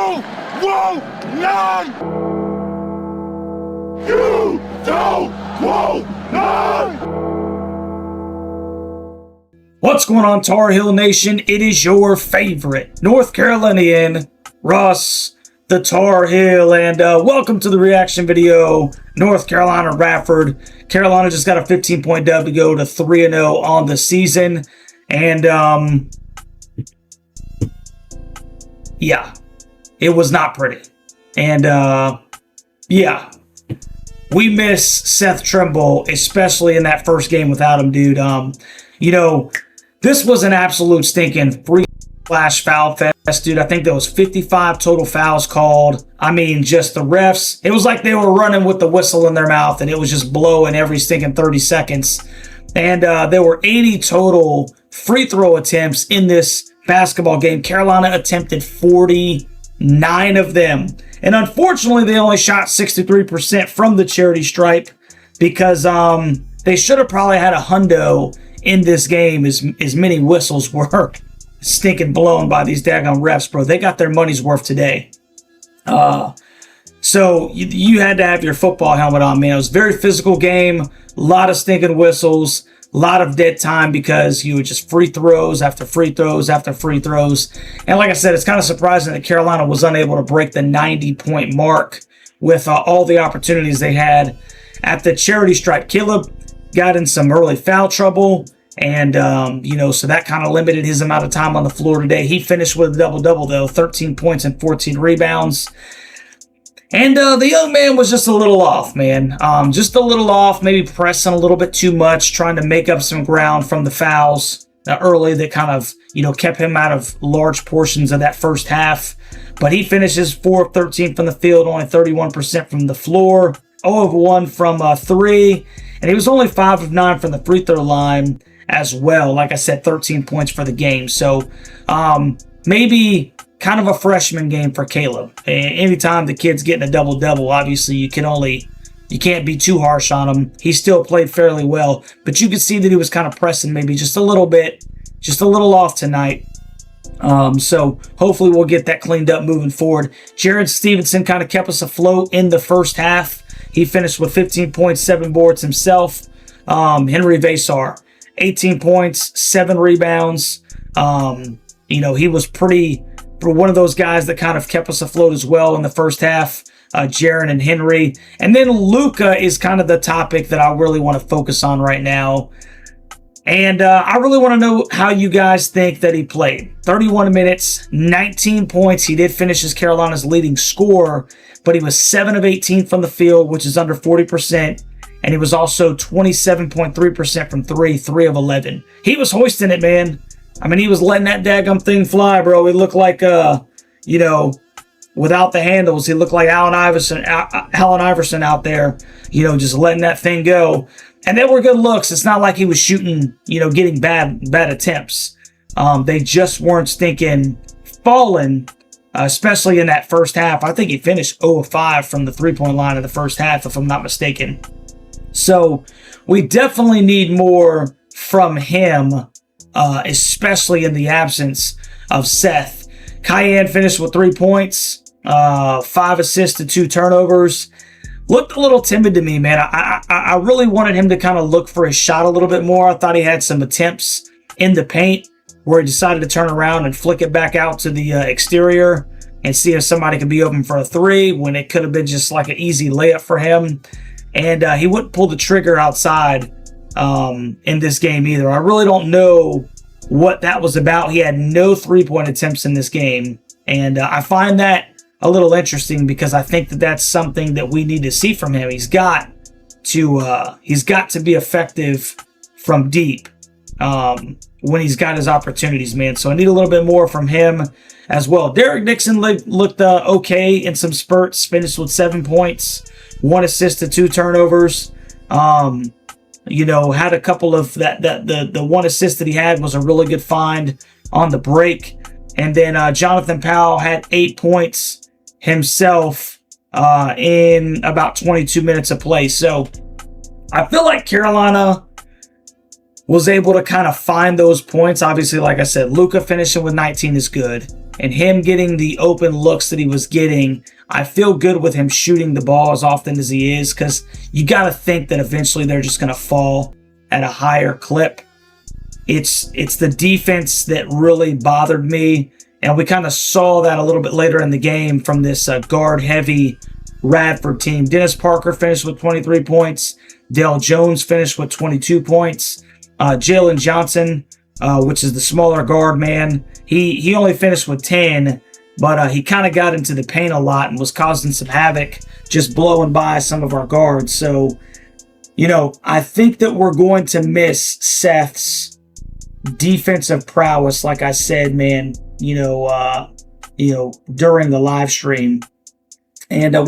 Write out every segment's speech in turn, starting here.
won't learn! You won't learn! What's going on, Tar Heel Nation? It is your favorite North Carolinian, Ross the Tar Heel, and welcome to the reaction video. North Carolina, Radford. Carolina just got a 15-point dub to go to 3-0 on the season, and yeah, it was not pretty. And yeah, we miss Seth Trimble, especially in that first game without him, dude. You know, this was an absolute stinking foul fest, dude. I think there was 55 total fouls called. I mean, just the refs, it was like they were running with the whistle in their mouth, and it was just blowing every stinking 30 seconds. And there were 80 total free throw attempts in this basketball game. Carolina attempted 49 of them. And unfortunately, they only shot 63% from the charity stripe because they should have probably had a hundo in this game, as many whistles were stinking blown by these daggone refs, bro. They got their money's worth today. So you had to have your football helmet on, man. It was a very physical game. A lot of stinking whistles. A lot of dead time because you were just free throws after free throws after free throws. And like I said, it's kind of surprising that Carolina was unable to break the 90-point mark with all the opportunities they had at the charity stripe. Caleb got in some early foul trouble, and you know, so that kind of limited his amount of time on the floor today. He finished with a double-double, though, 13 points and 14 rebounds. And the young man was just a little off, man. Just a little off, maybe pressing a little bit too much, trying to make up some ground from the fouls early that kind of, you know, kept him out of large portions of that first half. But he finishes 4 of 13 from the field, only 31% from the floor, 0 of 1 from 3, and he was only 5 of 9 from the free throw line as well. Like I said, 13 points for the game. So maybe kind of a freshman game for Caleb. Anytime the kid's getting a double-double, obviously you can't be too harsh on him. He still played fairly well, but you could see that he was kind of pressing maybe just a little bit, just a little off tonight. So hopefully we'll get that cleaned up moving forward. Jared Stevenson kind of kept us afloat in the first half. He finished with 15 points, 7 boards himself. Henry Vasar, 18 points, 7 rebounds. You know, he was one of those guys that kind of kept us afloat as well in the first half, Jaron and Henry. And then Luca is kind of the topic that I really want to focus on right now. And I really want to know how you guys think that he played. 31 minutes, 19 points. He did finish as Carolina's leading scorer, but he was 7 of 18 from the field, which is under 40%. And he was also 27.3% from 3 of 11. He was hoisting it, man. I mean, he was letting that daggum thing fly, bro. He looked like, you know, without the handles, he looked like Allen Iverson out there, you know, just letting that thing go. And they were good looks. It's not like he was shooting, you know, getting bad attempts. They just weren't stinking falling, especially in that first half. I think he finished 0 of 5 from the three-point line in the first half, if I'm not mistaken. So we definitely need more from him, especially in the absence of Seth. Cayenne finished with 3 points, 5 assists to 2 turnovers. Looked a little timid to me, man. I really wanted him to kind of look for his shot a little bit more. I thought he had some attempts in the paint where he decided to turn around and flick it back out to the exterior and see if somebody could be open for a 3 when it could have been just like an easy layup for him. And he wouldn't pull the trigger outside in this game either. I really don't know what that was about. He had no 3-point attempts in this game. And I find that a little interesting because I think that that's something that we need to see from him. He's got to be effective from deep when he's got his opportunities, man. So I need a little bit more from him as well. Derek Nixon looked okay in some spurts, finished with 7 points, 1 assist to 2 turnovers. You know, had a couple of the 1 assist that he had was a really good find on the break. And then Jonathan Powell had 8 points himself in about 22 minutes of play. So I feel like Carolina was able to kind of find those points. Obviously, like I said, Luca finishing with 19 is good. and him getting the open looks that he was getting, I feel good with him shooting the ball as often as he is, because you got to think that eventually they're just going to fall at a higher clip. It's the defense that really bothered me, and we kind of saw that a little bit later in the game from this guard-heavy Radford team. Dennis Parker finished with 23 points. Dale Jones finished with 22 points. Jalen Johnson, which is the smaller guard man, he only finished with 10, but he kind of got into the paint a lot and was causing some havoc, just blowing by some of our guards. So, I think that we're going to miss Seth's defensive prowess, like I said, man, during the live stream. And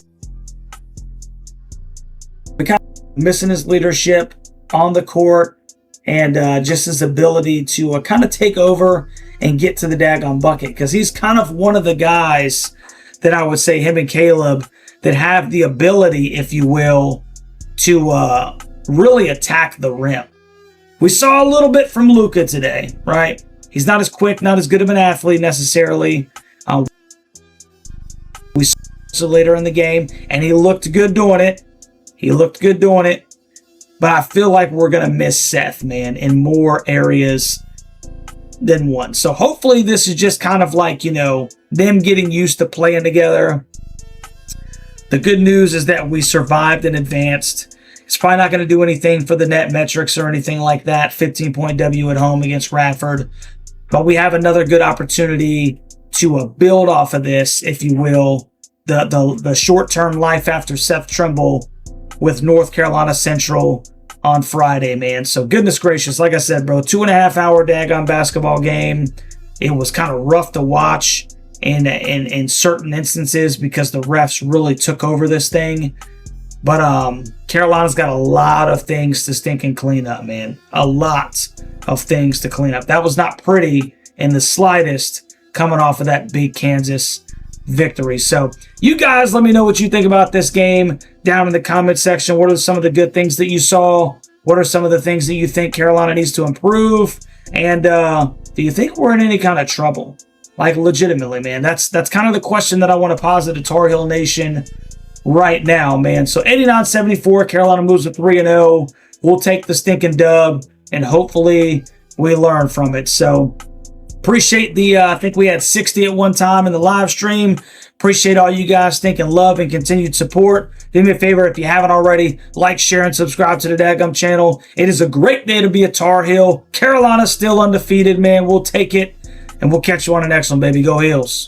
we kind of missing his leadership on the court, and just his ability to kind of take over and get to the daggone bucket, because he's kind of one of the guys that I would say, him and Caleb, that have the ability, if you will, to really attack the rim. We saw a little bit from Luca today, right? He's not as quick, not as good of an athlete necessarily. We saw later in the game, and he looked good doing it. But I feel like we're going to miss Seth, man, in more areas than one. So hopefully this is just kind of like, them getting used to playing together. The good news is that we survived and advanced. It's probably not going to do anything for the net metrics or anything like that. 15-point W at home against Radford. But we have another good opportunity to build off of this, if you will. The short-term life after Seth Trimble with North Carolina Central on Friday, man. So goodness gracious, like I said, bro, 2.5-hour daggone basketball game. It was kind of rough to watch in certain instances because the refs really took over this thing. But Carolina's got a lot of things to stink and clean up, man. A lot of things to clean up. That was not pretty in the slightest coming off of that big Kansas victory. So you guys, let me know what you think about this game down in the comment section. What are some of the good things that you saw? What are some of the things that you think Carolina needs to improve? And do you think we're in any kind of trouble? Like, legitimately, man. That's kind of the question that I want to posit to Tar Heel Nation right now, man. So 89-74, Carolina moves to 3-0. We'll take the stinking dub, and hopefully we learn from it. So appreciate I think we had 60 at one time in the live stream. Appreciate all you guys thinking love and continued support. Do me a favor, if you haven't already, like, share, and subscribe to the Daggum channel. It is a great day to be a Tar Heel. Carolina's still undefeated, man. We'll take it, and we'll catch you on the next one, baby. Go Heels.